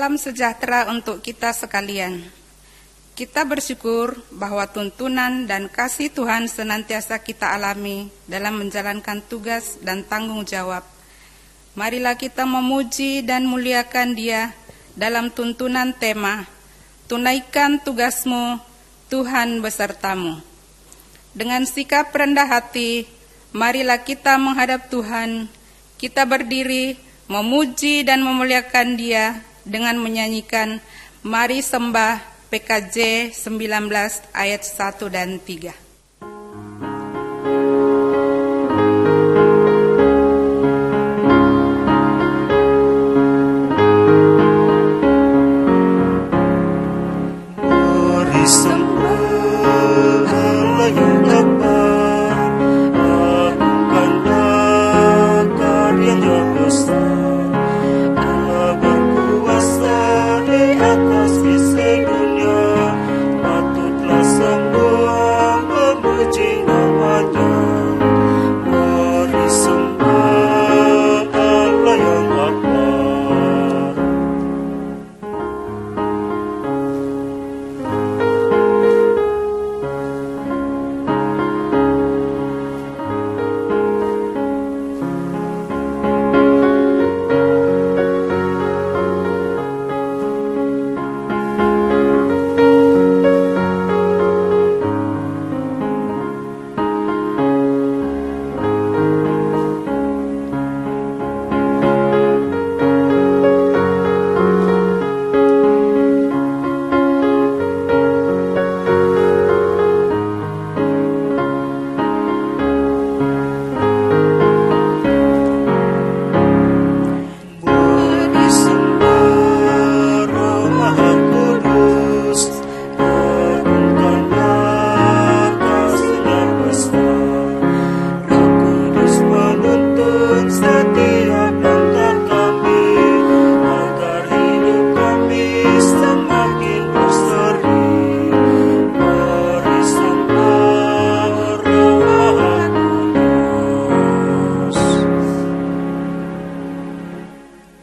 Salam sejahtera untuk kita sekalian. Kita bersyukur bahwa tuntunan dan kasih Tuhan senantiasa kita alami dalam menjalankan tugas dan tanggung jawab. Marilah kita memuji dan muliakan Dia dalam tuntunan tema, tunaikan tugasmu, Tuhan besertamu. Dengan sikap rendah hati, marilah kita menghadap Tuhan. Kita berdiri, memuji dan memuliakan Dia dengan menyanyikan Mari Sembah PKJ 19 ayat 1 dan 3.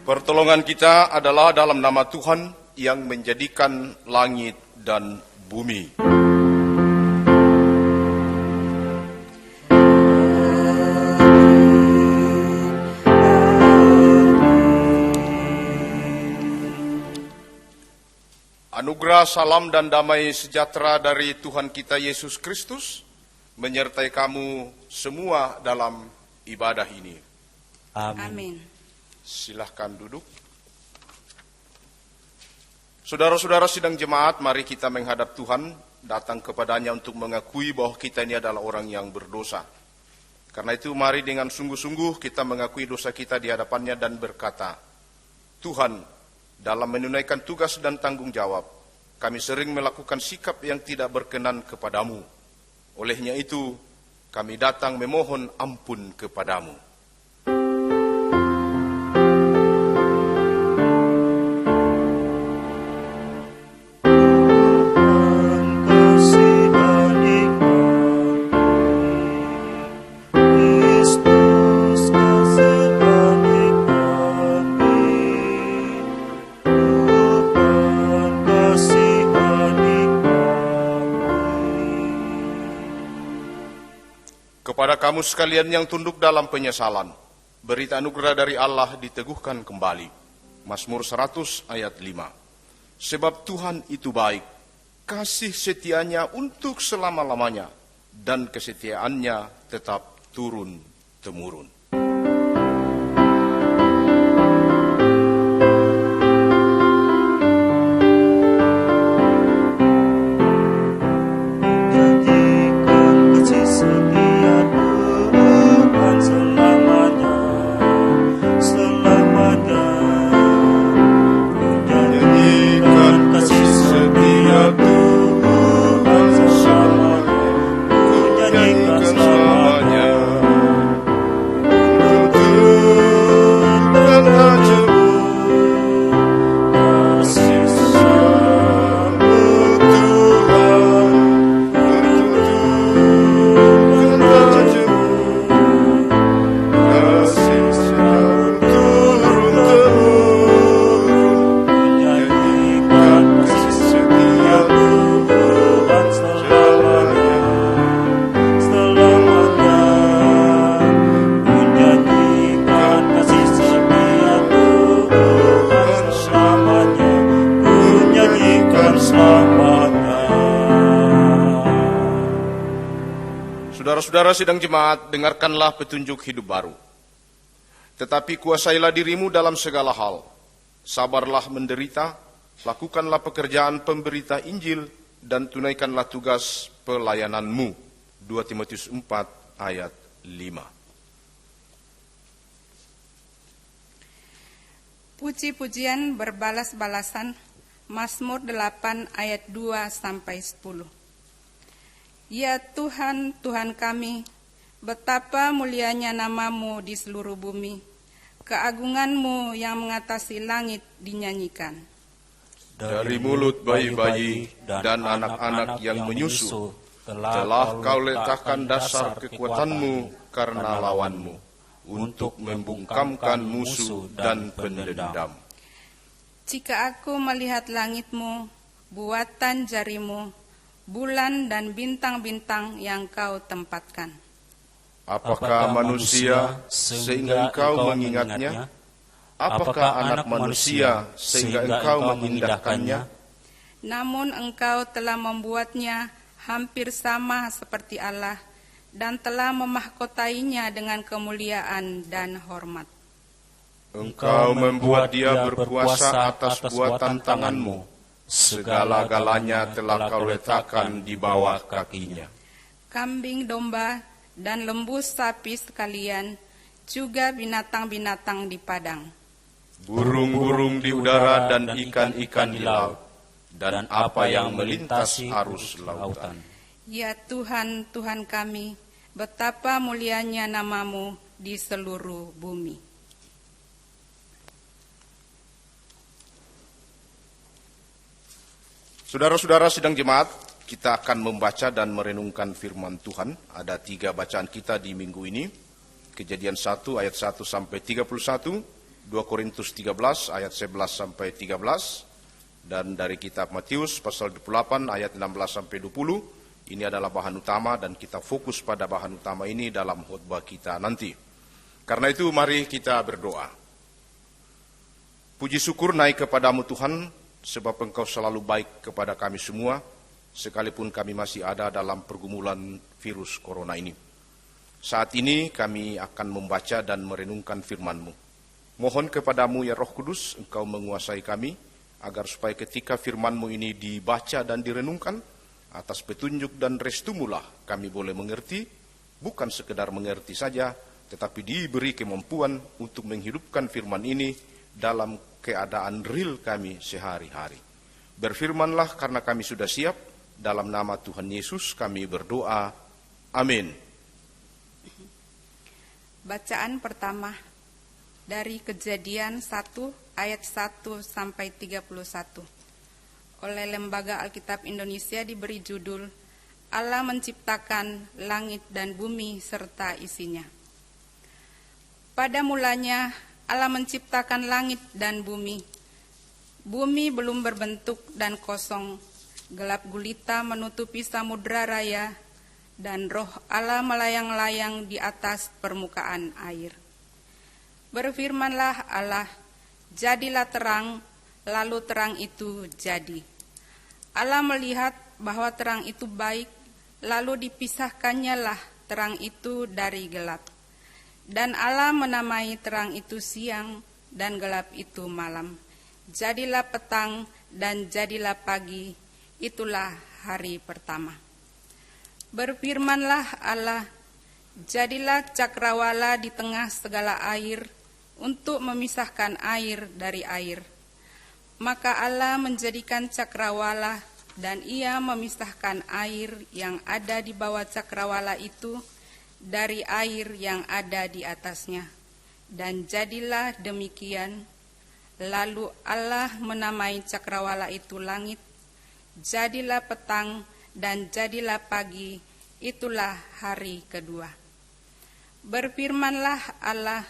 Pertolongan kita adalah dalam nama Tuhan yang menjadikan langit dan bumi. Anugerah, salam dan damai sejahtera dari Tuhan kita Yesus Kristus menyertai kamu semua dalam ibadah ini. Amin. Silahkan duduk. Saudara-saudara sidang jemaat, mari kita menghadap Tuhan, datang kepadanya untuk mengakui bahwa kita ini adalah orang yang berdosa. Karena itu mari dengan sungguh-sungguh kita mengakui dosa kita di hadapannya dan berkata, Tuhan, dalam menunaikan tugas dan tanggung jawab, kami sering melakukan sikap yang tidak berkenan kepadamu. Olehnya itu, kami datang memohon ampun kepadamu. Kepada kamu sekalian yang tunduk dalam penyesalan, berita anugerah dari Allah diteguhkan kembali. Mazmur 100 ayat 5. Sebab Tuhan itu baik, kasih setianya untuk selama-lamanya, dan kesetiaannya tetap turun-temurun. Saudara-saudara sidang jemaat, dengarkanlah petunjuk hidup baru. Tetapi kuasailah dirimu dalam segala hal. Sabarlah menderita, lakukanlah pekerjaan pemberita Injil, dan tunaikanlah tugas pelayananmu. 2 Timotius 4 ayat 5. Puji-pujian berbalas-balasan, Mazmur 8 ayat 2-10. Ya Tuhan, Tuhan kami, betapa mulianya namamu di seluruh bumi. Keagunganmu yang mengatasi langit dinyanyikan. Dari mulut bayi-bayi dan anak-anak yang menyusu, telah kau letakkan dasar kekuatanmu karena lawanmu, untuk membungkamkan musuh dan pendendam. Jika aku melihat langitmu, buatan jarimu, bulan dan bintang-bintang yang kau tempatkan. Apakah manusia sehingga engkau mengingatnya? Apakah anak manusia sehingga engkau mengindahkannya? Namun engkau telah membuatnya hampir sama seperti Allah, dan telah memahkotainya dengan kemuliaan dan hormat. Engkau membuat dia berkuasa atas buatan tanganmu. Segala-galanya telah kau letakkan di bawah kakinya. Kambing domba dan lembu sapi sekalian, juga binatang-binatang di padang. Burung-burung di udara dan ikan-ikan di laut, dan apa yang melintasi arus lautan. Ya Tuhan, Tuhan kami, betapa mulianya namamu di seluruh bumi. Saudara-saudara sidang jemaat, kita akan membaca dan merenungkan firman Tuhan. Ada 3 bacaan kita di minggu ini. Kejadian 1 ayat 1 sampai 31, 2 Korintus 13 ayat 11 sampai 13, dan dari kitab Matius pasal 28 ayat 16 sampai 20. Ini adalah bahan utama dan kita fokus pada bahan utama ini dalam khotbah kita nanti. Karena itu mari kita berdoa. Puji syukur naik kepadamu Tuhan, sebab Engkau selalu baik kepada kami semua, sekalipun kami masih ada dalam pergumulan virus corona ini. Saat ini kami akan membaca dan merenungkan firman-Mu. Mohon kepadamu ya Roh Kudus, Engkau menguasai kami, agar supaya ketika firman-Mu ini dibaca dan direnungkan, atas petunjuk dan restu-Mu lah kami boleh mengerti, bukan sekedar mengerti saja, tetapi diberi kemampuan untuk menghidupkan firman ini dalam keadaan real kami sehari-hari. Berfirmanlah karena kami sudah siap, dalam nama Tuhan Yesus kami berdoa. Amin. Bacaan pertama dari Kejadian 1 ayat 1 sampai 31. Oleh Lembaga Alkitab Indonesia diberi judul Allah menciptakan langit dan bumi serta isinya. Pada mulanya Allah menciptakan langit dan bumi. Bumi belum berbentuk dan kosong, gelap gulita menutupi samudra raya, dan roh Allah melayang-layang di atas permukaan air. Berfirmanlah Allah, jadilah terang, lalu terang itu jadi. Allah melihat bahwa terang itu baik, lalu dipisahkannya lah terang itu dari gelap. Dan Allah menamai terang itu siang, dan gelap itu malam. Jadilah petang, dan jadilah pagi, itulah hari pertama. Berfirmanlah Allah, jadilah cakrawala di tengah segala air, untuk memisahkan air dari air. Maka Allah menjadikan cakrawala, dan Ia memisahkan air yang ada di bawah cakrawala itu dari air yang ada di atasnya. Dan jadilah demikian. Lalu Allah menamai cakrawala itu langit. Jadilah petang dan jadilah pagi, itulah hari kedua. Berfirmanlah Allah,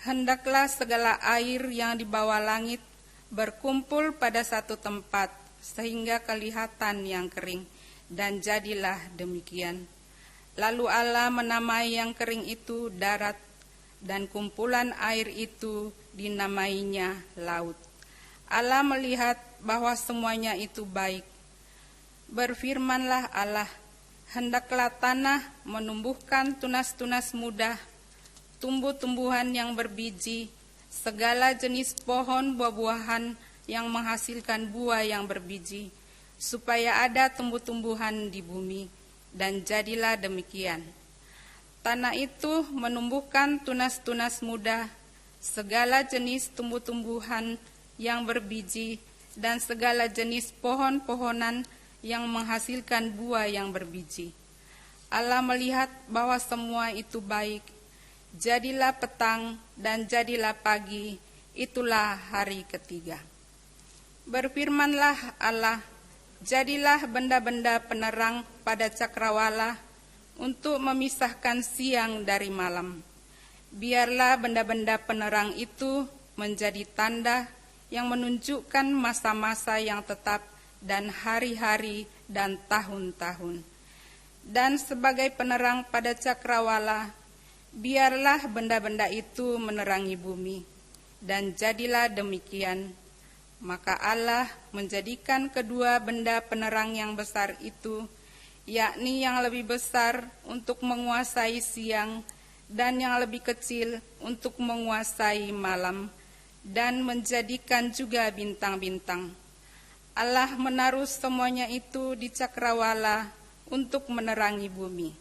hendaklah segala air yang di bawah langit berkumpul pada satu tempat, sehingga kelihatan yang kering, dan jadilah demikian. Lalu Allah menamai yang kering itu darat, dan kumpulan air itu dinamainya laut. Allah melihat bahwa semuanya itu baik. Berfirmanlah Allah, Hendaklah tanah menumbuhkan tunas-tunas muda, tumbuh-tumbuhan yang berbiji, segala jenis pohon buah-buahan yang menghasilkan buah yang berbiji, supaya ada tumbuh-tumbuhan di bumi, dan jadilah demikian. Tanah itu menumbuhkan tunas-tunas muda, segala jenis tumbuh-tumbuhan yang berbiji, dan segala jenis pohon-pohonan yang menghasilkan buah yang berbiji. Allah melihat bahwa semua itu baik. Jadilah petang dan jadilah pagi, itulah hari ketiga. Berfirmanlah Allah, jadilah benda-benda penerang pada cakrawala untuk memisahkan siang dari malam. Biarlah benda-benda penerang itu menjadi tanda yang menunjukkan masa-masa yang tetap dan hari-hari dan tahun-tahun. Dan sebagai penerang pada cakrawala, biarlah benda-benda itu menerangi bumi. Dan jadilah demikian. Maka Allah menjadikan kedua benda penerang yang besar itu, yakni yang lebih besar untuk menguasai siang dan yang lebih kecil untuk menguasai malam, dan menjadikan juga bintang-bintang. Allah menaruh semuanya itu di cakrawala untuk menerangi bumi,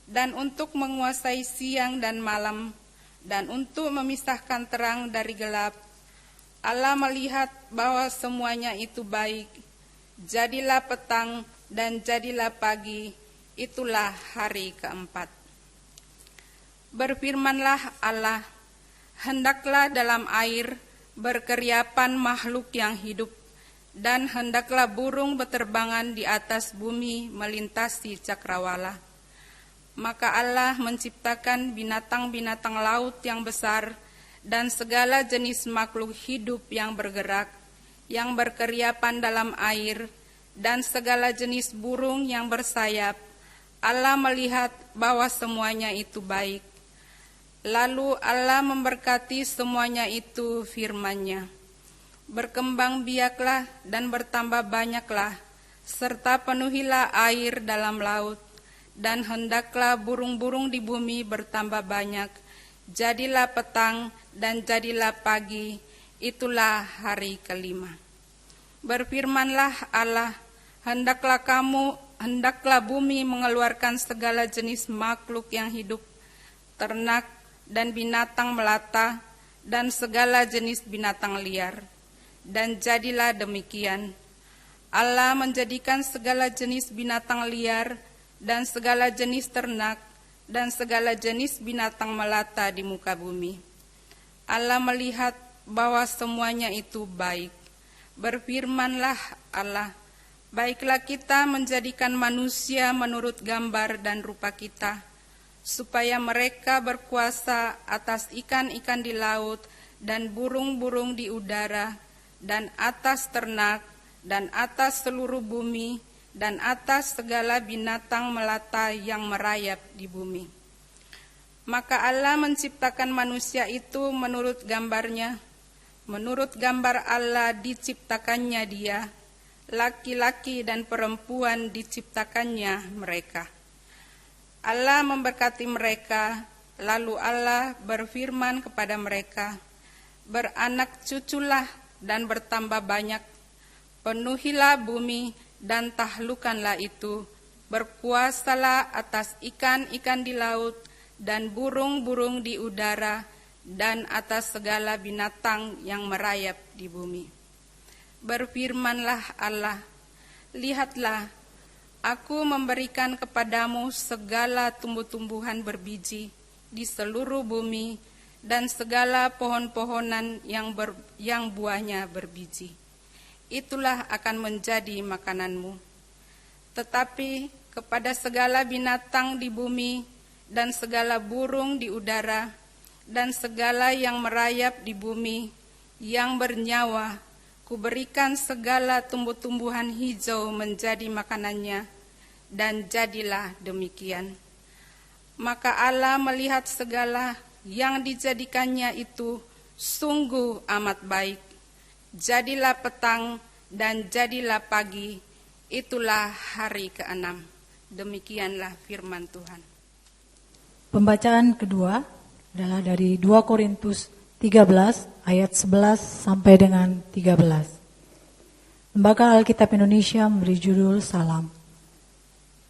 dan untuk menguasai siang dan malam, dan untuk memisahkan terang dari gelap. Allah melihat bahwa semuanya itu baik. Jadilah petang dan jadilah pagi, itulah hari keempat. Berfirmanlah Allah, hendaklah dalam air berkeriapan makhluk yang hidup, dan hendaklah burung beterbangan di atas bumi melintasi cakrawala. Maka Allah menciptakan binatang-binatang laut yang besar dan segala jenis makhluk hidup yang bergerak, yang berkeriapan dalam air, dan segala jenis burung yang bersayap. Allah melihat bahwa semuanya itu baik. Lalu Allah memberkati semuanya itu firman-Nya, berkembang biaklah dan bertambah banyaklah, serta penuhilah air dalam laut, dan hendaklah burung-burung di bumi bertambah banyak. Jadilah petang dan jadilah pagi, itulah hari kelima. Berfirmanlah Allah, hendaklah bumi mengeluarkan segala jenis makhluk yang hidup, ternak dan binatang melata, dan segala jenis binatang liar. Dan jadilah demikian. Allah menjadikan segala jenis binatang liar dan segala jenis ternak dan segala jenis binatang melata di muka bumi. Allah melihat bahwa semuanya itu baik. Berfirmanlah Allah, baiklah kita menjadikan manusia menurut gambar dan rupa kita, supaya mereka berkuasa atas ikan-ikan di laut dan burung-burung di udara, dan atas ternak, dan atas seluruh bumi, dan atas segala binatang melata yang merayap di bumi. Maka Allah menciptakan manusia itu menurut gambar-Nya. Menurut gambar Allah diciptakannya dia, laki-laki dan perempuan diciptakannya mereka. Allah memberkati mereka, lalu Allah berfirman kepada mereka, beranak cuculah dan bertambah banyak, penuhilah bumi dan tahlukanlah itu, berkuasalah atas ikan-ikan di laut dan burung-burung di udara, dan atas segala binatang yang merayap di bumi. Berfirmanlah Allah, lihatlah, aku memberikan kepadamu segala tumbuh-tumbuhan berbiji di seluruh bumi, dan segala pohon-pohonan yang buahnya berbiji. Itulah akan menjadi makananmu. Tetapi kepada segala binatang di bumi, dan segala burung di udara, dan segala yang merayap di bumi, yang bernyawa, kuberikan segala tumbuh-tumbuhan hijau menjadi makanannya, dan jadilah demikian. Maka Allah melihat segala yang dijadikannya itu sungguh amat baik. Jadilah petang dan jadilah pagi, itulah hari ke-6. Demikianlah firman Tuhan. Pembacaan kedua adalah dari 2 Korintus 13 ayat 11 sampai dengan 13. Lembaga Alkitab Indonesia memberi judul Salam.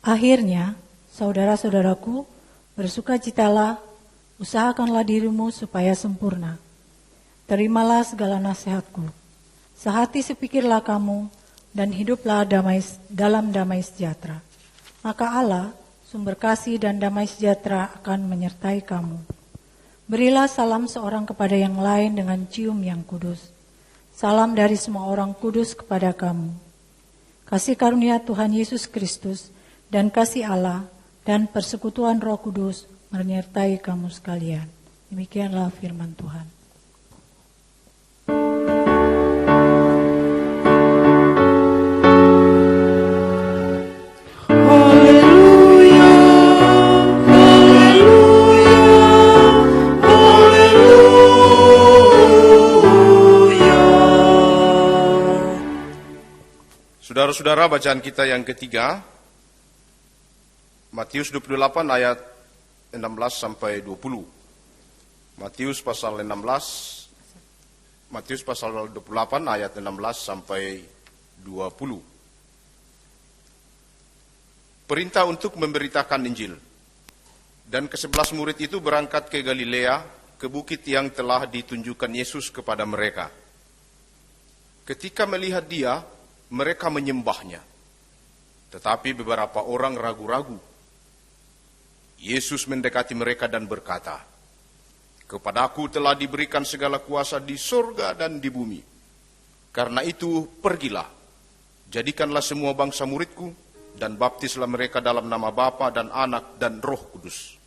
Akhirnya, saudara-saudaraku, bersukacitalah, usahakanlah dirimu supaya sempurna. Terimalah segala nasihatku. Sehati sepikirlah kamu, dan hiduplah dalam damai sejahtera. Maka Allah, sumber kasih dan damai sejahtera akan menyertai kamu. Berilah salam seorang kepada yang lain dengan cium yang kudus. Salam dari semua orang kudus kepada kamu. Kasih karunia Tuhan Yesus Kristus dan kasih Allah dan persekutuan Roh Kudus menyertai kamu sekalian. Demikianlah firman Tuhan. Saudara-saudara, bacaan kita yang ketiga, Matius 28 ayat 16 sampai 20. Matius pasal 28 ayat 16 sampai 20. Perintah untuk memberitakan Injil. Dan ke-11 murid itu berangkat ke Galilea, ke bukit yang telah ditunjukkan Yesus kepada mereka. Ketika melihat dia, mereka menyembahnya. Tetapi beberapa orang ragu-ragu. Yesus mendekati mereka dan berkata, "Kepadaku telah diberikan segala kuasa di surga dan di bumi. Karena itu pergilah, jadikanlah semua bangsa muridku, dan baptislah mereka dalam nama Bapa dan Anak dan Roh Kudus.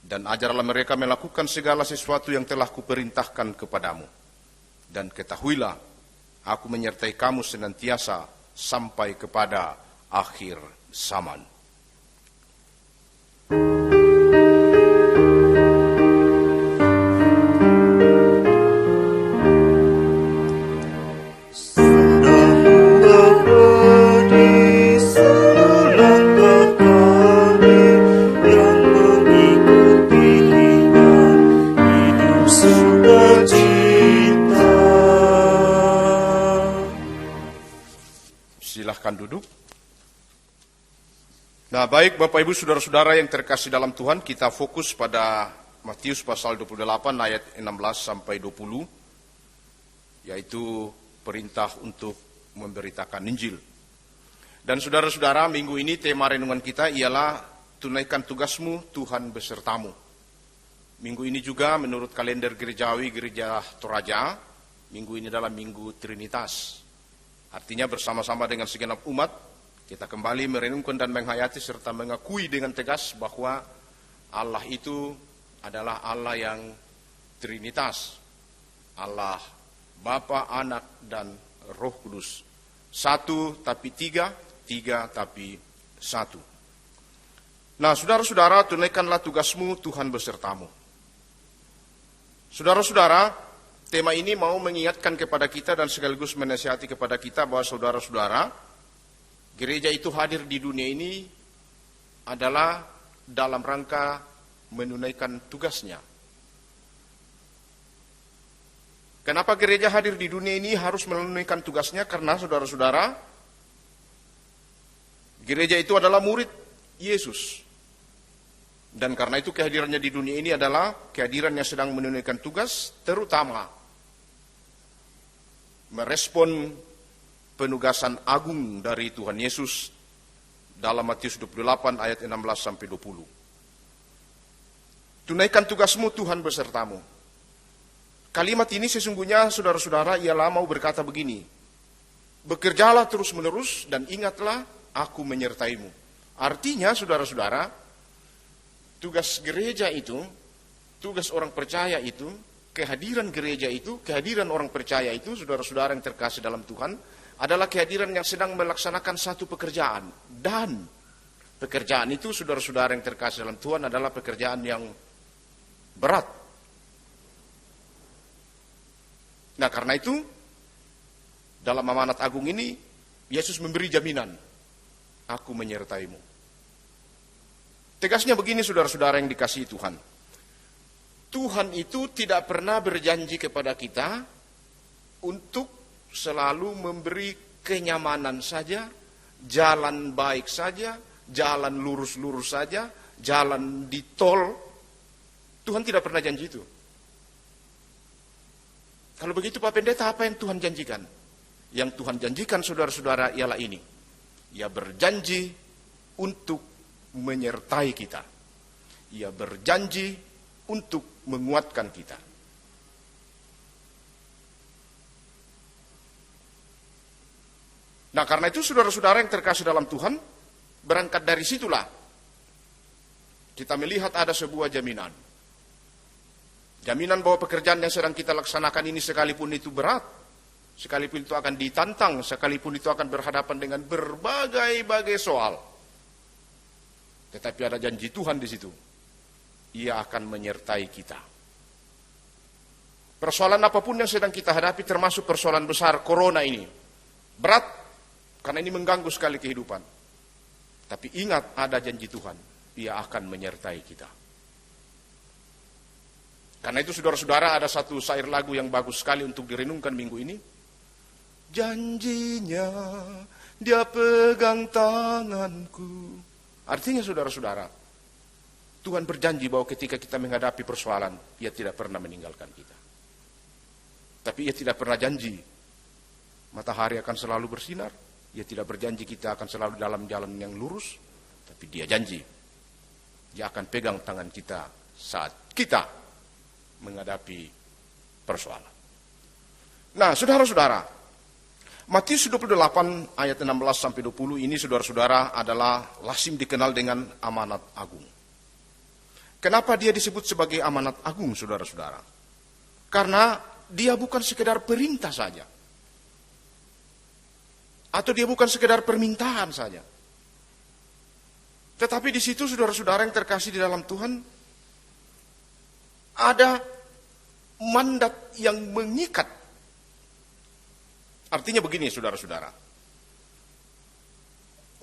Dan ajarlah mereka melakukan segala sesuatu yang telah kuperintahkan kepadamu. Dan ketahuilah, aku menyertai kamu senantiasa sampai kepada akhir zaman." Silahkan duduk. Nah, baik Bapak Ibu Saudara-saudara yang terkasih dalam Tuhan, kita fokus pada Matius pasal 28 ayat 16 sampai 20, yaitu perintah untuk memberitakan Injil. Dan saudara-saudara, minggu ini tema renungan kita ialah tunaikan tugasmu, Tuhan besertamu. Minggu ini juga menurut kalender gerejawi Gereja Toraja, minggu ini adalah Minggu Trinitas. Artinya bersama-sama dengan segenap umat, kita kembali merenungkan dan menghayati serta mengakui dengan tegas bahwa Allah itu adalah Allah yang Trinitas. Allah Bapa, Anak, dan Roh Kudus. Satu tapi tiga, tiga tapi satu. Nah, saudara-saudara, tunaikanlah tugasmu, Tuhan besertamu. Saudara-saudara, tema ini mau mengingatkan kepada kita dan sekaligus menasihati kepada kita bahwa saudara-saudara, gereja itu hadir di dunia ini adalah dalam rangka menunaikan tugasnya. Kenapa gereja hadir di dunia ini harus menunaikan tugasnya? Karena saudara-saudara, gereja itu adalah murid Yesus. Dan karena itu kehadirannya di dunia ini adalah kehadiran yang sedang menunaikan tugas, terutama merespon penugasan agung dari Tuhan Yesus dalam Matius 28 ayat 16 sampai 20. Tunaikan tugasmu, Tuhan besertamu. Kalimat ini sesungguhnya saudara-saudara ialah mau berkata begini, bekerjalah terus-menerus dan ingatlah aku menyertaimu. Artinya saudara-saudara, tugas gereja itu, tugas orang percaya itu, kehadiran gereja itu, kehadiran orang percaya itu, saudara-saudara yang terkasih dalam Tuhan, adalah kehadiran yang sedang melaksanakan satu pekerjaan. Dan pekerjaan itu, saudara-saudara yang terkasih dalam Tuhan, adalah pekerjaan yang berat. Nah, karena itu, dalam amanat agung ini, Yesus memberi jaminan, aku menyertaimu. Tegasnya begini saudara-saudara yang dikasihi Tuhan. Tuhan itu tidak pernah berjanji kepada kita untuk selalu memberi kenyamanan saja, jalan baik saja, jalan lurus-lurus saja, jalan di tol. Tuhan tidak pernah janji itu. Kalau begitu Pak Pendeta, apa yang Tuhan janjikan? Yang Tuhan janjikan saudara-saudara ialah ini. Ia berjanji untuk menyertai kita. Ia berjanji untuk menguatkan kita. Nah, karena itu saudara-saudara yang terkasih dalam Tuhan, berangkat dari situlah kita melihat ada sebuah jaminan. Jaminan bahwa pekerjaan yang sedang kita laksanakan ini sekalipun itu berat, sekalipun itu akan ditantang, sekalipun itu akan berhadapan dengan berbagai-bagai soal. Tetapi ada janji Tuhan di situ. Ia akan menyertai kita. Persoalan apapun yang sedang kita hadapi, termasuk persoalan besar corona ini, berat karena ini mengganggu sekali kehidupan. Tapi ingat, ada janji Tuhan, Ia akan menyertai kita. Karena itu saudara-saudara, ada satu syair lagu yang bagus sekali untuk direnungkan minggu ini. Janjinya Dia pegang tanganku. Artinya saudara-saudara, Tuhan berjanji bahwa ketika kita menghadapi persoalan, Ia tidak pernah meninggalkan kita. Tapi Ia tidak pernah janji matahari akan selalu bersinar. Ia tidak berjanji kita akan selalu dalam jalan yang lurus. Tapi Dia janji, Dia akan pegang tangan kita saat kita menghadapi persoalan. Nah, saudara-saudara, Matius 28 ayat 16 sampai 20 ini saudara-saudara adalah lazim dikenal dengan amanat agung. Kenapa dia disebut sebagai amanat agung, saudara-saudara? Karena dia bukan sekedar perintah saja. Atau dia bukan sekedar permintaan saja. Tetapi di situ saudara-saudara yang terkasih di dalam Tuhan, ada mandat yang mengikat. Artinya begini saudara-saudara.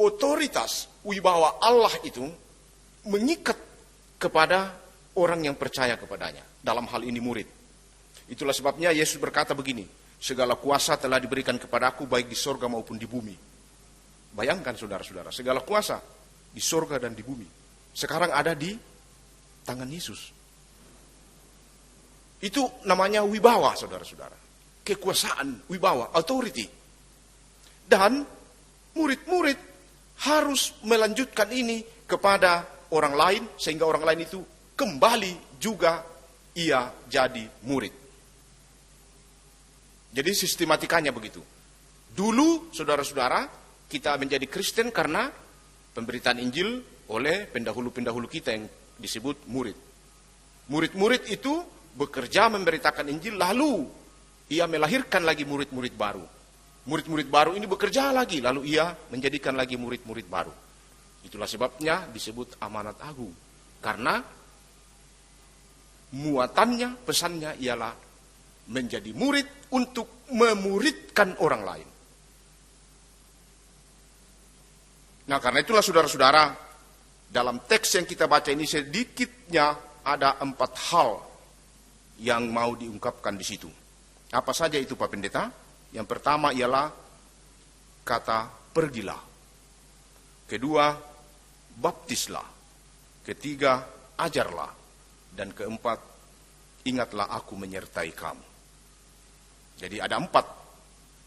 Otoritas wibawa Allah itu mengikat kepada orang yang percaya kepadanya. Dalam hal ini murid. Itulah sebabnya Yesus berkata begini, segala kuasa telah diberikan kepadaku baik di sorga maupun di bumi. Bayangkan saudara-saudara, segala kuasa di sorga dan di bumi sekarang ada di tangan Yesus. Itu namanya wibawa, saudara-saudara. Kekuasaan, wibawa, authority. Dan murid-murid harus melanjutkan ini kepada orang lain, sehingga orang lain itu kembali juga ia jadi murid. Jadi sistematikanya begitu. Dulu, saudara-saudara, kita menjadi Kristen karena pemberitaan Injil oleh pendahulu-pendahulu kita yang disebut murid. Murid-murid itu bekerja memberitakan Injil, lalu ia melahirkan lagi murid-murid baru. Murid-murid baru ini bekerja lagi, lalu ia menjadikan lagi murid-murid baru. Itulah sebabnya disebut amanat agung. Karena muatannya, pesannya ialah menjadi murid untuk memuridkan orang lain. Nah, karena itulah saudara-saudara, dalam teks yang kita baca ini sedikitnya ada 4 hal yang mau diungkapkan di situ. Apa saja itu Pak Pendeta? Yang pertama ialah kata pergilah. Kedua, baptislah. Ketiga, ajarlah. Dan keempat, ingatlah aku menyertai kamu. Jadi ada 4.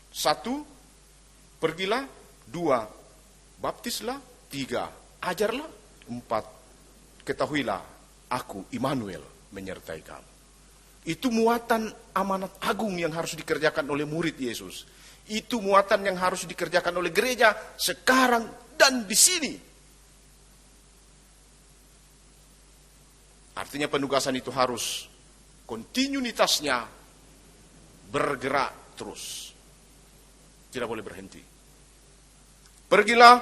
1, pergilah. 2, baptislah. 3, ajarlah. 4, ketahuilah aku Immanuel menyertai kamu. Itu muatan amanat agung yang harus dikerjakan oleh murid Yesus. Itu muatan yang harus dikerjakan oleh gereja sekarang dan di sini. Artinya penugasan itu harus kontinuitasnya bergerak terus. Tidak boleh berhenti. Pergilah,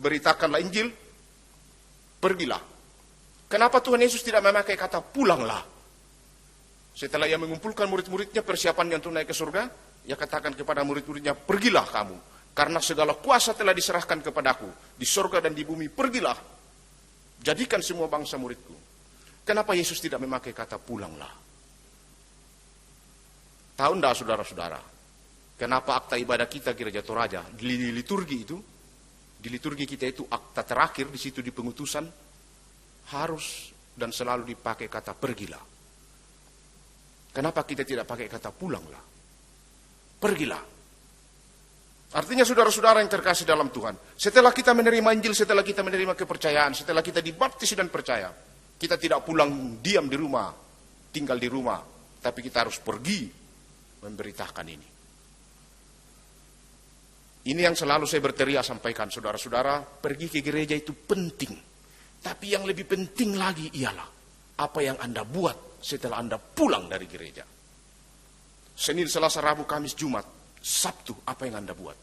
beritakanlah Injil. Pergilah. Kenapa Tuhan Yesus tidak memakai kata pulanglah? Setelah ia mengumpulkan murid-muridnya persiapannya untuk naik ke surga, ia katakan kepada murid-muridnya, pergilah kamu. Karena segala kuasa telah diserahkan kepadaku. Di surga dan di bumi, pergilah. Jadikan semua bangsa muridku. Kenapa Yesus tidak memakai kata pulanglah? Tahu enggak saudara-saudara? Kenapa akta ibadah kita Gereja Toraja di liturgi itu, di liturgi kita itu akta terakhir di situ di pengutusan harus dan selalu dipakai kata pergilah. Kenapa kita tidak pakai kata pulanglah? Pergilah. Artinya saudara-saudara yang terkasih dalam Tuhan, setelah kita menerima Injil, setelah kita menerima kepercayaan, setelah kita dibaptis dan percaya, kita tidak pulang diam di rumah, tinggal di rumah, tapi kita harus pergi memberitakan ini. Ini yang selalu saya berteriak sampaikan, saudara-saudara, pergi ke gereja itu penting. Tapi yang lebih penting lagi ialah apa yang Anda buat setelah Anda pulang dari gereja. Senin, Selasa, Rabu, Kamis, Jumat, Sabtu, apa yang Anda buat?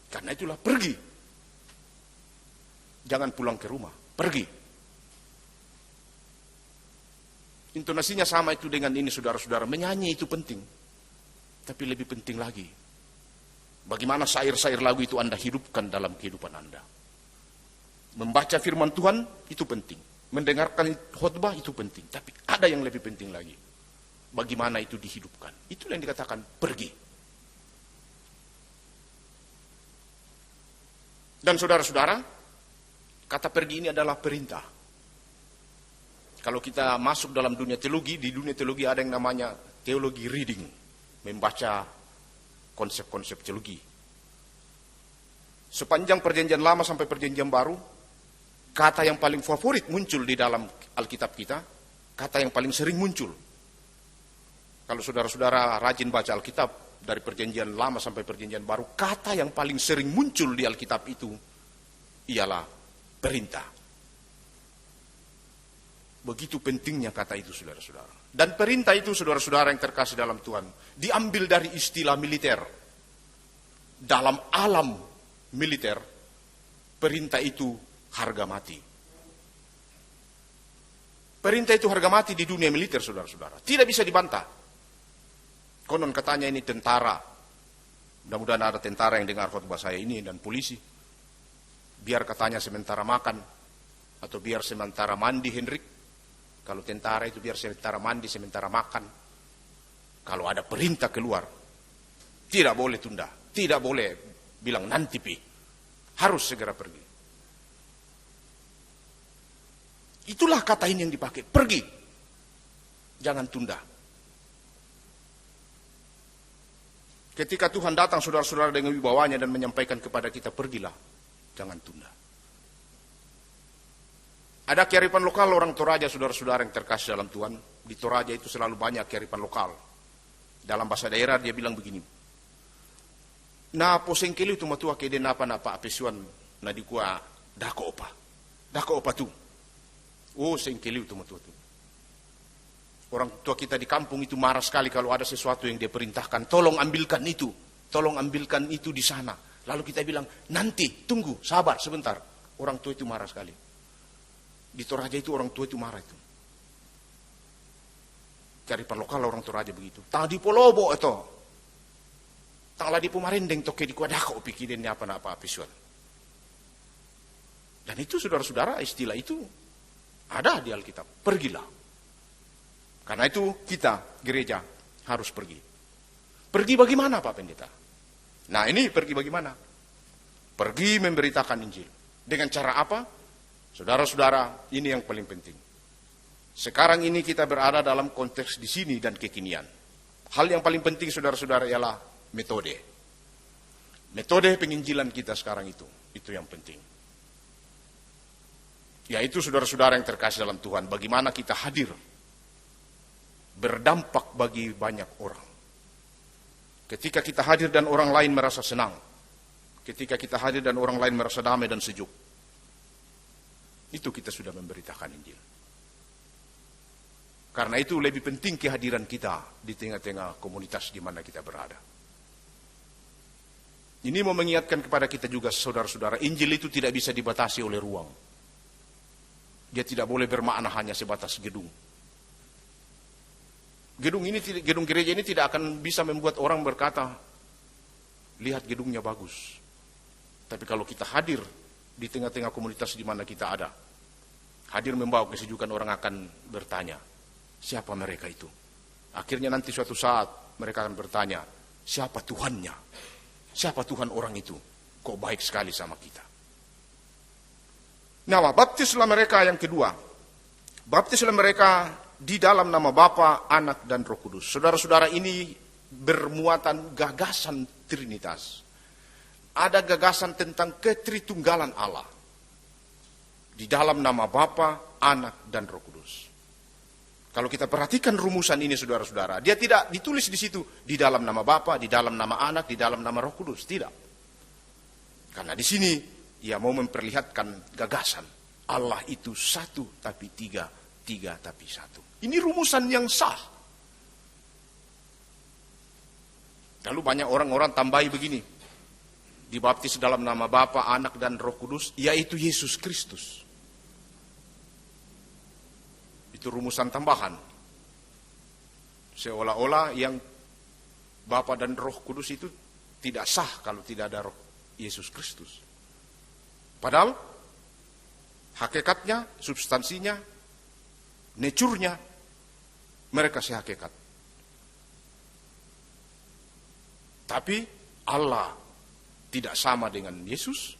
Karena itulah pergi. Jangan pulang ke rumah, pergi. Intonasinya sama itu dengan ini saudara-saudara, menyanyi itu penting. Tapi lebih penting lagi, bagaimana syair-syair lagu itu Anda hidupkan dalam kehidupan Anda. Membaca firman Tuhan itu penting. Mendengarkan khotbah itu penting. Tapi ada yang lebih penting lagi. Bagaimana itu dihidupkan. Itulah yang dikatakan pergi. Dan saudara-saudara, kata pergi ini adalah perintah. Kalau kita masuk dalam dunia teologi, di dunia teologi ada yang namanya teologi reading. Membaca konsep-konsep teologi. Sepanjang perjanjian lama sampai perjanjian baru, kata yang paling favorit muncul di dalam Alkitab kita, kata yang paling sering muncul. Kalau saudara-saudara rajin baca Alkitab, dari perjanjian lama sampai perjanjian baru, kata yang paling sering muncul di Alkitab itu ialah perintah. Begitu pentingnya kata itu saudara-saudara. Dan perintah itu saudara-saudara yang terkasih dalam Tuhan, diambil dari istilah militer. Dalam alam militer, perintah itu harga mati. Perintah itu harga mati di dunia militer saudara-saudara. Tidak bisa dibantah. Konon katanya ini tentara. Mudah-mudahan ada tentara yang dengar khotbah saya ini dan polisi. Biar katanya sementara makan atau biar sementara mandi Hendrik. Kalau tentara itu biar sementara mandi, sementara makan. Kalau ada perintah keluar, tidak boleh tunda. Tidak boleh bilang nanti pi. Harus segera pergi. Itulah kata ini yang dipakai. Pergi. Jangan tunda. Ketika Tuhan datang saudara-saudara dengan wibawanya dan menyampaikan kepada kita, pergilah. Jangan tunda. Ada kearifan lokal orang Toraja saudara-saudara yang terkasih dalam Tuhan. Di Toraja itu selalu banyak kearifan lokal. Dalam bahasa daerah dia bilang begini. Na posengkeli tu matua kede napa apesuan na di kuah dako opa. Dako opa tu. Oh sengkeli tu matua tu. Orang tua kita di kampung itu marah sekali kalau ada sesuatu yang dia perintahkan. Tolong ambilkan itu. Tolong ambilkan itu di sana. Lalu kita bilang, nanti, tunggu, sabar sebentar. Orang tua itu marah sekali. Di Toraja itu orang tua itu marah itu. Cari lokal orang Toraja begitu. Tang di Polobo itu. Tang di Pumarendeng toke di Kuadako pikirin apa pisuan. Dan itu saudara-saudara istilah itu ada di Alkitab. Pergilah. Karena itu kita gereja harus pergi. Pergi bagaimana Pak Pendeta? Nah ini pergi bagaimana? Pergi memberitakan Injil. Dengan cara apa? Saudara-saudara, ini yang paling penting. Sekarang ini kita berada dalam konteks di sini dan kekinian. Hal yang paling penting saudara-saudara ialah metode. Metode penginjilan kita sekarang itu yang penting. Yaitu saudara-saudara yang terkasih dalam Tuhan, bagaimana kita hadir berdampak bagi banyak orang. Ketika kita hadir dan orang lain merasa senang, ketika kita hadir dan orang lain merasa damai dan sejuk, itu kita sudah memberitakan Injil. Karena itu lebih penting kehadiran kita di tengah-tengah komunitas di mana kita berada. Ini mau mengingatkan kepada kita juga saudara-saudara, Injil itu tidak bisa dibatasi oleh ruang. Dia tidak boleh bermakna hanya sebatas gedung. Gedung gereja ini tidak akan bisa membuat orang berkata, lihat gedungnya bagus. Tapi kalau kita hadir di tengah-tengah komunitas di mana kita ada. Hadir membawa kesejukan, orang akan bertanya, siapa mereka itu? Akhirnya nanti suatu saat mereka akan bertanya, siapa Tuhannya? Siapa Tuhan orang itu? Kok baik sekali sama kita? Nah, baptislah mereka yang kedua. Baptislah mereka di dalam nama Bapa, Anak, dan Roh Kudus. Saudara-saudara, ini bermuatan gagasan Trinitas. Ada gagasan tentang ketritunggalan Allah. Di dalam nama Bapa, Anak, dan Roh Kudus. Kalau kita perhatikan rumusan ini, saudara-saudara, dia tidak ditulis di situ di dalam nama Bapa, di dalam nama Anak, di dalam nama Roh Kudus, tidak. Karena di sini ia mau memperlihatkan gagasan Allah itu satu tapi tiga, tiga tapi satu. Ini rumusan yang sah. Lalu banyak orang-orang tambahi begini, dibaptis dalam nama Bapa, Anak, dan Roh Kudus, yaitu Yesus Kristus. Itu rumusan tambahan. Seolah-olah yang Bapa dan Roh Kudus itu tidak sah kalau tidak ada Roh Yesus Kristus. Padahal hakikatnya, substansinya, nature-nya mereka sehakikat. Tapi Allah tidak sama dengan Yesus,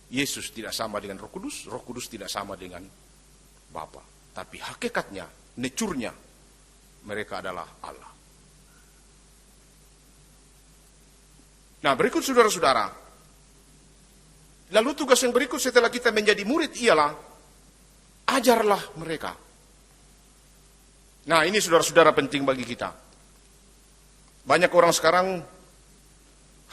Yesus tidak sama dengan Roh Kudus tidak sama dengan Bapa. Tapi hakikatnya, nature-nya, mereka adalah Allah. Nah, berikut saudara-saudara, lalu tugas yang berikut setelah kita menjadi murid ialah ajarlah mereka. Nah, ini saudara-saudara penting bagi kita. Banyak orang sekarang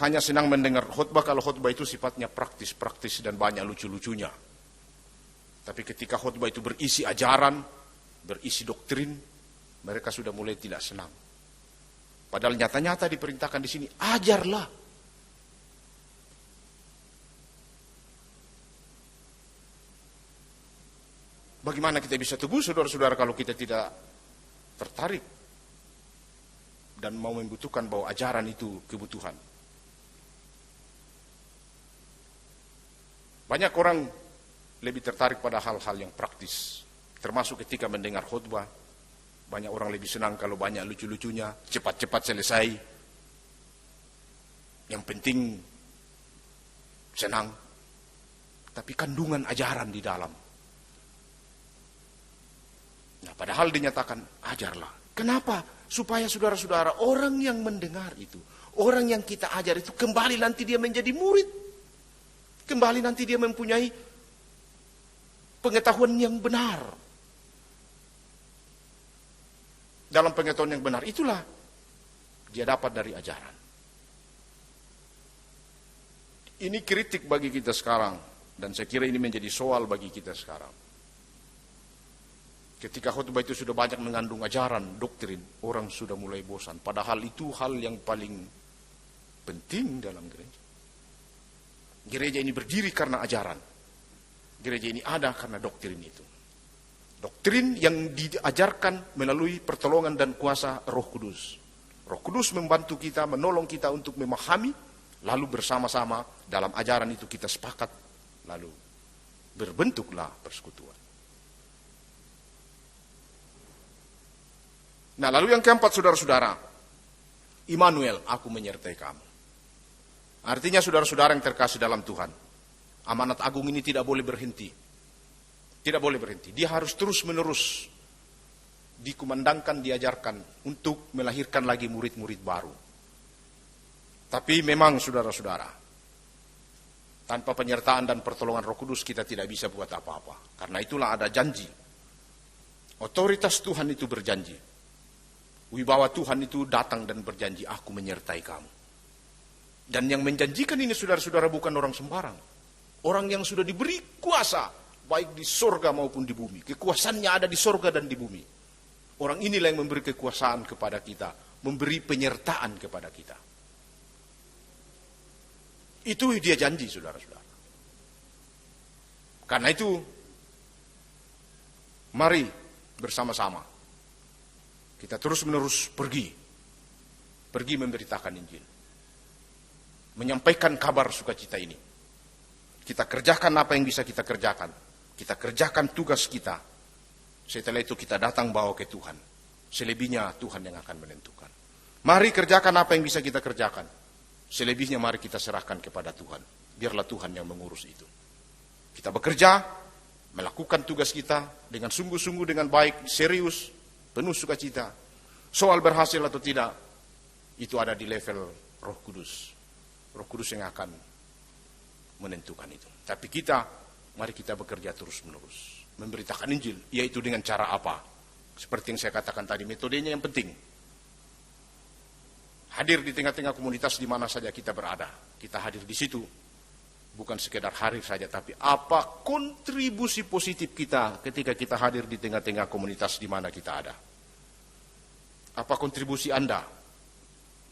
hanya senang mendengar khotbah kalau khotbah itu sifatnya praktis dan banyak lucu-lucunya. Tapi ketika khotbah itu berisi ajaran, berisi doktrin, mereka sudah mulai tidak senang. Padahal nyata-nyata diperintahkan di sini, ajarlah. Bagaimana kita bisa teguh, saudara-saudara, kalau kita tidak tertarik dan mau membutuhkan bahwa ajaran itu kebutuhan. Banyak orang lebih tertarik pada hal-hal yang praktis, termasuk ketika mendengar khutbah. Banyak orang lebih senang kalau banyak lucu-lucunya, cepat-cepat selesai. Yang penting senang, tapi kandungan ajaran di dalam. Nah, padahal dinyatakan ajarlah. Kenapa? Supaya saudara-saudara, orang yang mendengar itu, orang yang kita ajar itu kembali nanti dia menjadi murid. Kembali nanti dia mempunyai pengetahuan yang benar. Dalam pengetahuan yang benar itulah dia dapat dari ajaran. Ini kritik bagi kita sekarang, dan saya kira ini menjadi soal bagi kita sekarang. Ketika khutbah itu sudah banyak mengandung ajaran, doktrin, orang sudah mulai bosan. Padahal itu hal yang paling penting dalam gereja. Gereja ini berdiri karena ajaran. Gereja ini ada karena doktrin itu. Doktrin yang diajarkan melalui pertolongan dan kuasa Roh Kudus. Roh Kudus membantu kita, menolong kita untuk memahami, lalu bersama-sama dalam ajaran itu kita sepakat, lalu berbentuklah persekutuan. Nah, lalu yang keempat, saudara-saudara, Immanuel, aku menyertai kamu. Artinya saudara-saudara yang terkasih dalam Tuhan, amanat agung ini tidak boleh berhenti. Tidak boleh berhenti. Dia harus terus-menerus dikumandangkan, diajarkan untuk melahirkan lagi murid-murid baru. Tapi memang saudara-saudara, tanpa penyertaan dan pertolongan Roh Kudus kita tidak bisa buat apa-apa. Karena itulah ada janji. Otoritas Tuhan itu berjanji. Wibawa Tuhan itu datang dan berjanji, aku menyertai kamu. Dan yang menjanjikan ini saudara-saudara bukan orang sembarang. Orang yang sudah diberi kuasa, baik di sorga maupun di bumi. Kekuasaannya ada di sorga dan di bumi. Orang inilah yang memberi kekuasaan kepada kita, memberi penyertaan kepada kita. Itu dia janji, saudara-saudara. Karena itu, mari bersama-sama kita terus-menerus pergi memberitakan Injil, menyampaikan kabar sukacita ini. Kita kerjakan apa yang bisa kita kerjakan. Kita kerjakan tugas kita. Setelah itu kita datang bawa ke Tuhan. Selebihnya Tuhan yang akan menentukan. Mari kerjakan apa yang bisa kita kerjakan. Selebihnya mari kita serahkan kepada Tuhan. Biarlah Tuhan yang mengurus itu. Kita bekerja, melakukan tugas kita dengan sungguh-sungguh, dengan baik, serius, penuh sukacita. Soal berhasil atau tidak, itu ada di level Roh Kudus. Roh Kudus yang akan menentukan itu. Tapi kita, mari kita bekerja terus-menerus. Memberitakan Injil, yaitu dengan cara apa? Seperti yang saya katakan tadi, metodenya yang penting. Hadir di tengah-tengah komunitas di mana saja kita berada. Kita hadir di situ. Bukan sekedar hadir saja, tapi apa kontribusi positif kita ketika kita hadir di tengah-tengah komunitas di mana kita ada. Apa kontribusi Anda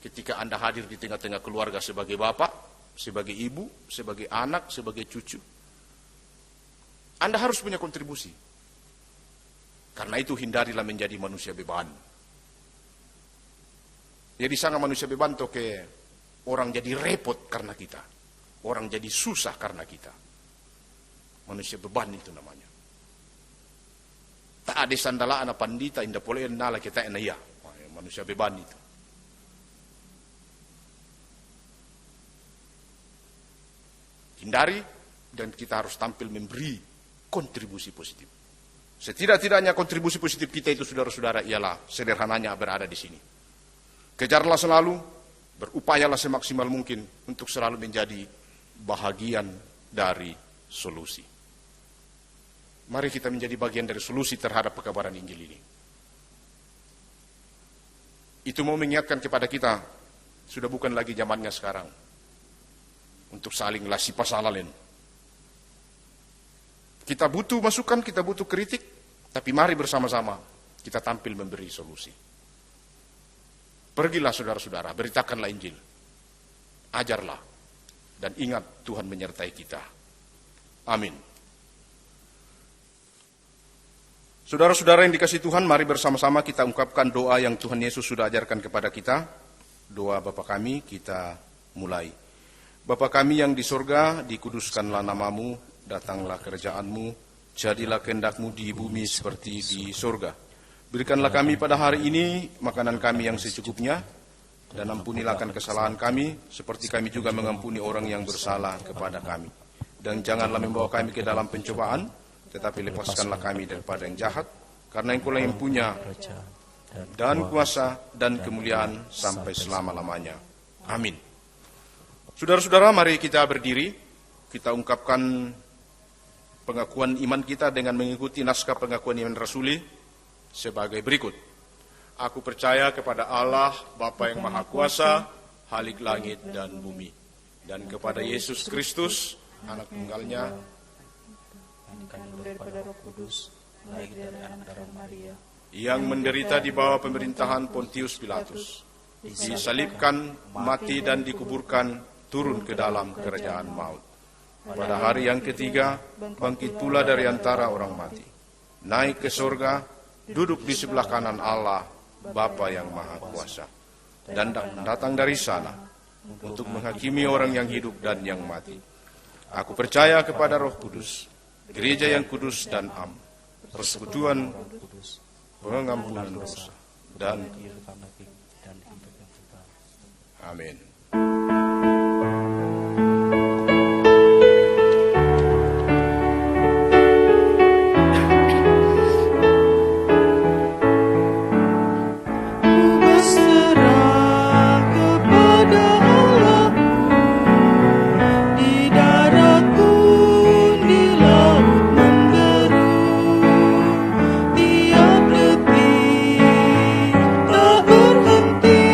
ketika Anda hadir di tengah-tengah keluarga sebagai bapak, sebagai ibu, sebagai anak, sebagai cucu. Anda harus punya kontribusi. Karena itu hindarilah menjadi manusia beban. Jadi sangat manusia beban toh ke orang jadi repot karena kita. Orang jadi susah karena kita. Manusia beban itu namanya. Tak ada sandala anak pandita indah boleh nala kita enaya. Manusia beban itu. Hindari dan kita harus tampil memberi kontribusi positif. Setidak-tidaknya kontribusi positif kita itu saudara-saudara ialah sederhananya berada di sini. Kejarlah selalu, berupayalah semaksimal mungkin untuk selalu menjadi bahagian dari solusi. Mari kita menjadi bagian dari solusi terhadap pekabaran Injil ini. Itu mau mengingatkan kepada kita, sudah bukan lagi zamannya sekarang untuk saling lasi pasalalen. Kita butuh masukan, kita butuh kritik, tapi mari bersama-sama kita tampil memberi solusi. Pergilah saudara-saudara, beritakanlah Injil. Ajarlah. Dan ingat Tuhan menyertai kita. Amin. Saudara-saudara yang dikasihi Tuhan, mari bersama-sama kita ungkapkan doa yang Tuhan Yesus sudah ajarkan kepada kita. Doa Bapa kami, kita mulai. Bapa kami yang di sorga, dikuduskanlah namamu, datanglah kerajaan-Mu, jadilah kehendak-Mu di bumi seperti di sorga. Berikanlah kami pada hari ini makanan kami yang secukupnya, dan ampunilah akan kesalahan kami, seperti kami juga mengampuni orang yang bersalah kepada kami. Dan janganlah membawa kami ke dalam pencobaan, tetapi lepaskanlah kami daripada yang jahat, karena Engkau yang punya dan kuasa dan kemuliaan sampai selama-lamanya. Amin. Saudara-saudara, mari kita berdiri, kita ungkapkan pengakuan iman kita dengan mengikuti naskah pengakuan iman rasuli sebagai berikut. Aku percaya kepada Allah, Bapa yang Maha Kuasa, Khalik langit dan bumi, dan kepada Yesus Kristus, anak tunggalnya, daripada Roh Kudus, lahir dari anak darah Maria, yang menderita di bawah pemerintahan Pontius Pilatus, disalibkan, mati dan dikuburkan, turun ke dalam kerajaan maut. Pada hari yang ketiga, bangkit pula dari antara orang mati, naik ke surga, duduk di sebelah kanan Allah, Bapa yang Maha Kuasa, dan datang dari sana untuk menghakimi orang yang hidup dan yang mati. Aku percaya kepada Roh Kudus, gereja yang kudus dan am, persekutuan, pengampunan dosa, dan amin. tak berhenti.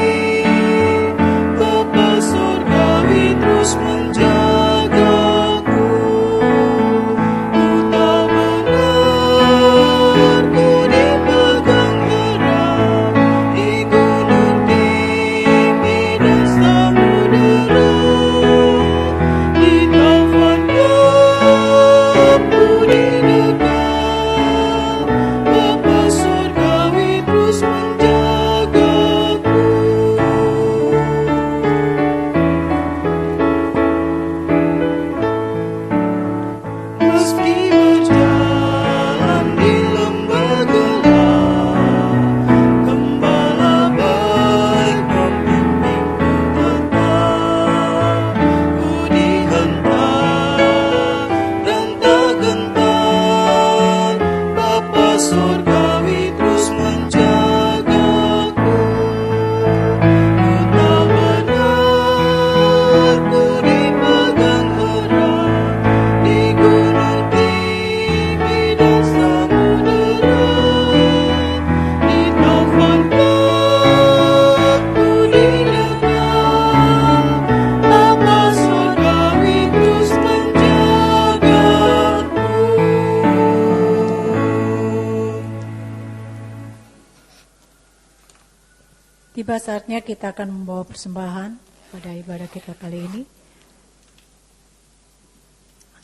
tiba saatnya kita akan membawa persembahan pada ibadah kita kali ini.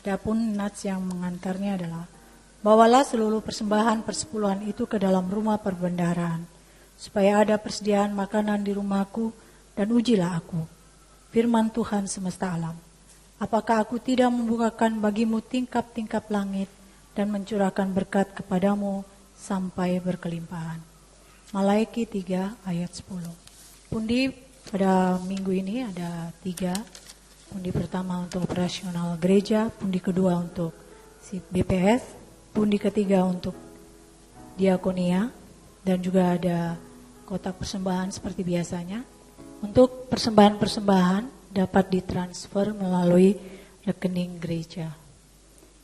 Adapun nats yang mengantarnya adalah, bawalah seluruh persembahan persepuluhan itu ke dalam rumah perbendaharaan, supaya ada persediaan makanan di rumahku, dan ujilah aku, firman Tuhan semesta alam. Apakah aku tidak membukakan bagimu tingkap-tingkap langit dan mencurahkan berkat kepadamu sampai berkelimpahan. Malaiki 3 ayat 10. Pundi pada minggu ini ada 3. Pundi pertama untuk operasional gereja, pundi kedua untuk BPS, pundi ketiga untuk diakonia, dan juga ada kotak persembahan seperti biasanya. Untuk persembahan-persembahan dapat ditransfer melalui rekening gereja.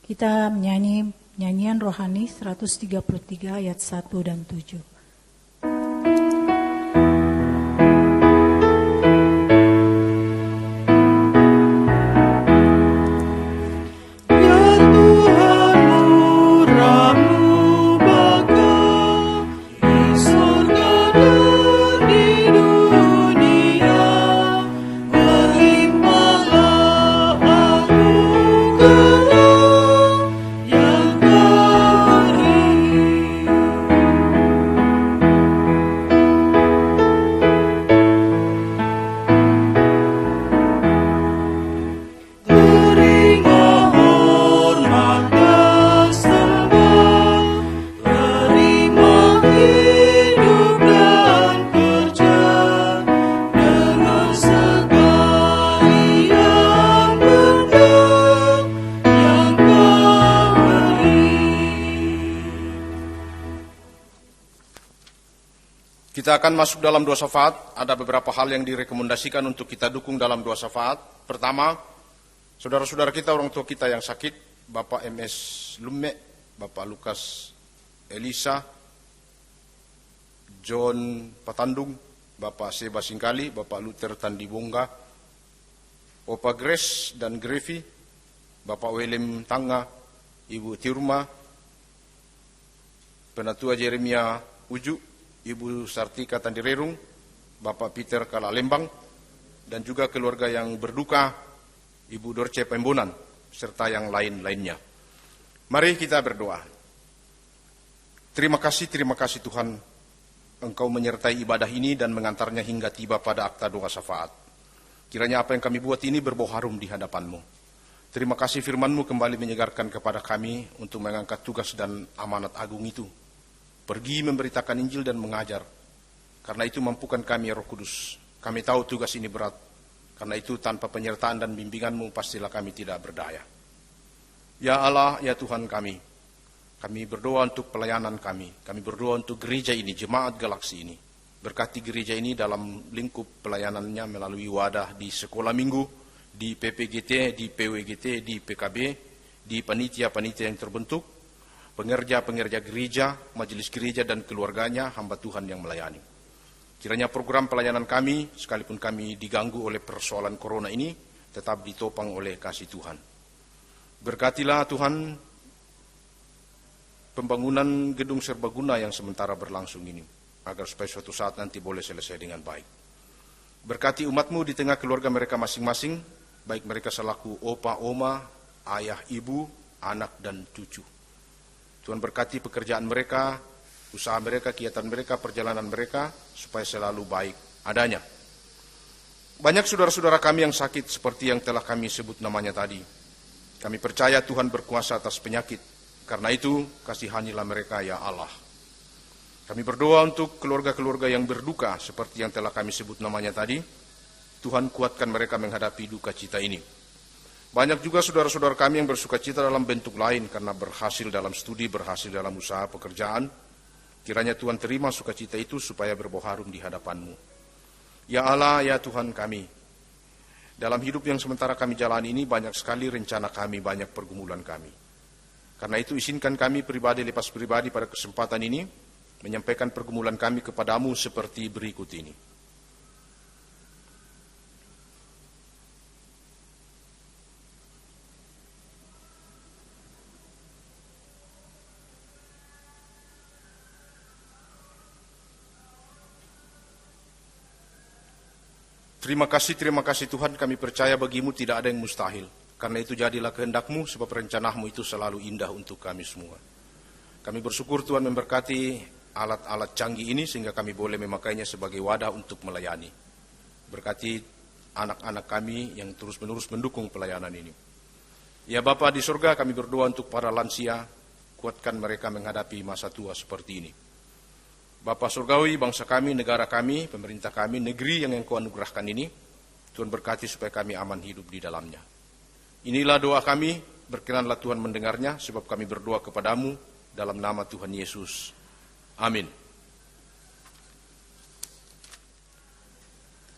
Kita menyanyi nyanyian rohani 133 ayat 1 dan 7. Kita akan masuk dalam doa syafaat. Ada beberapa hal yang direkomendasikan untuk kita dukung dalam doa syafaat. Pertama, saudara-saudara kita, orang tua kita yang sakit, Bapak MS Lumme, Bapak Lukas Elisa, John Patandung, Bapak Seba Singkali, Bapak Luther Tandibongga, Opa Grace dan Grevi, Bapak William Tanga, Ibu Tirma, Penatua Jeremia Uju, Ibu Sartika Tandirerung, Bapak Peter Kalalembang, dan juga keluarga yang berduka, Ibu Dorce Pembonan, serta yang lain-lainnya. Mari kita berdoa. Terima kasih Tuhan, Engkau menyertai ibadah ini dan mengantarnya hingga tiba pada akta doa syafaat. Kiranya apa yang kami buat ini berbau harum di hadapan-Mu. Terima kasih firman-Mu kembali menyegarkan kepada kami untuk mengangkat tugas dan amanat agung itu. Pergi memberitakan Injil dan mengajar. Karena itu mampukan kami ya Roh Kudus. Kami tahu tugas ini berat. Karena itu tanpa penyertaan dan bimbingan-Mu pastilah kami tidak berdaya. Ya Allah, ya Tuhan kami. Kami berdoa untuk pelayanan kami. Kami berdoa untuk gereja ini, jemaat galaksi ini. Berkati gereja ini dalam lingkup pelayanannya melalui wadah di sekolah minggu, di PPGT, di PWGT, di PKB, di panitia-panitia yang terbentuk, pengerja-pengerja gereja, majelis gereja dan keluarganya, hamba Tuhan yang melayani. Kiranya program pelayanan kami, sekalipun kami diganggu oleh persoalan corona ini, tetap ditopang oleh kasih Tuhan. Berkatilah Tuhan pembangunan gedung serbaguna yang sementara berlangsung ini, agar supaya suatu saat nanti boleh selesai dengan baik. Berkati umat-Mu di tengah keluarga mereka masing-masing, baik mereka selaku opa, oma, ayah, ibu, anak, dan cucu. Tuhan berkati pekerjaan mereka, usaha mereka, kegiatan mereka, perjalanan mereka, supaya selalu baik adanya. Banyak saudara-saudara kami yang sakit seperti yang telah kami sebut namanya tadi. Kami percaya Tuhan berkuasa atas penyakit. Karena itu, kasihanilah mereka ya Allah. Kami berdoa untuk keluarga-keluarga yang berduka seperti yang telah kami sebut namanya tadi. Tuhan kuatkan mereka menghadapi duka cita ini. Banyak juga saudara-saudara kami yang bersuka cita dalam bentuk lain karena berhasil dalam studi, berhasil dalam usaha pekerjaan. Kiranya Tuhan terima sukacita itu supaya berbau harum di hadapan-Mu. Ya Allah, ya Tuhan kami. Dalam hidup yang sementara kami jalani ini banyak sekali rencana kami, banyak pergumulan kami. Karena itu izinkan kami pribadi lepas pribadi pada kesempatan ini menyampaikan pergumulan kami kepadamu seperti berikut ini. Terima kasih Tuhan, kami percaya bagi-Mu tidak ada yang mustahil. Karena itu jadilah kehendak-Mu, sebab rencana-Mu itu selalu indah untuk kami semua. Kami bersyukur Tuhan memberkati alat-alat canggih ini sehingga kami boleh memakainya sebagai wadah untuk melayani. Berkati anak-anak kami yang terus-menerus mendukung pelayanan ini. Ya Bapa di surga, kami berdoa untuk para lansia, kuatkan mereka menghadapi masa tua seperti ini. Bapa surgawi, bangsa kami, negara kami, pemerintah kami, negeri yang Engkau anugerahkan ini, Tuhan berkati supaya kami aman hidup di dalamnya. Inilah doa kami, berkenanlah Tuhan mendengarnya, sebab kami berdoa kepadamu dalam nama Tuhan Yesus. Amin.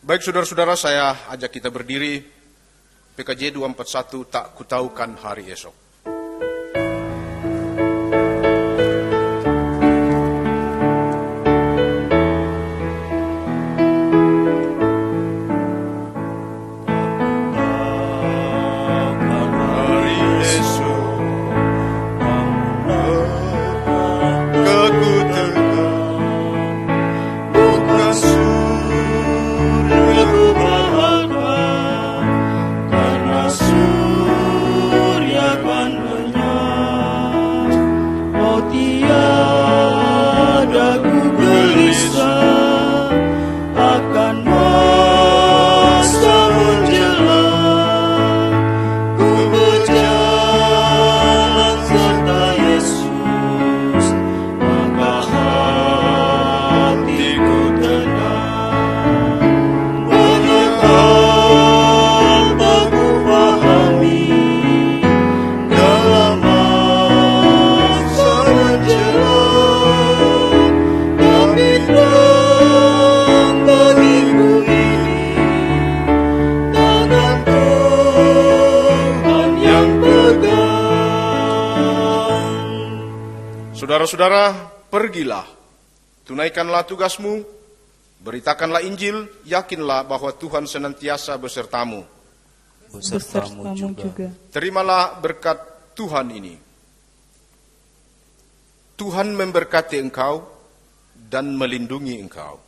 Baik saudara-saudara, saya ajak kita berdiri. PKJ 241, tak kutaukan hari esok. Saudara-saudara, pergilah, tunaikanlah tugasmu, beritakanlah Injil, yakinlah bahwa Tuhan senantiasa besertamu. Besertamu juga. Terimalah berkat Tuhan ini. Tuhan memberkati engkau dan melindungi engkau.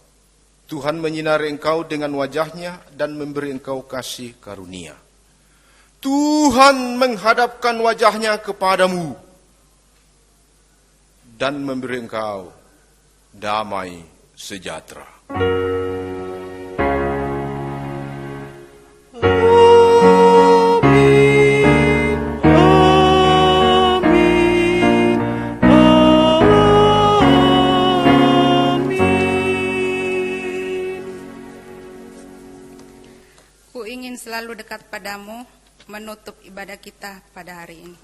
Tuhan menyinari engkau dengan wajahnya dan memberi engkau kasih karunia. Tuhan menghadapkan wajahnya kepadamu dan memberi engkau damai sejahtera. Ku ingin selalu dekat padamu, menutup ibadah kita pada hari ini.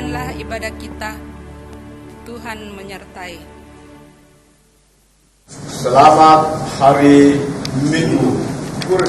Demikianlah ibadah kita. Tuhan menyertai. Selamat Hari Minggu. Kurang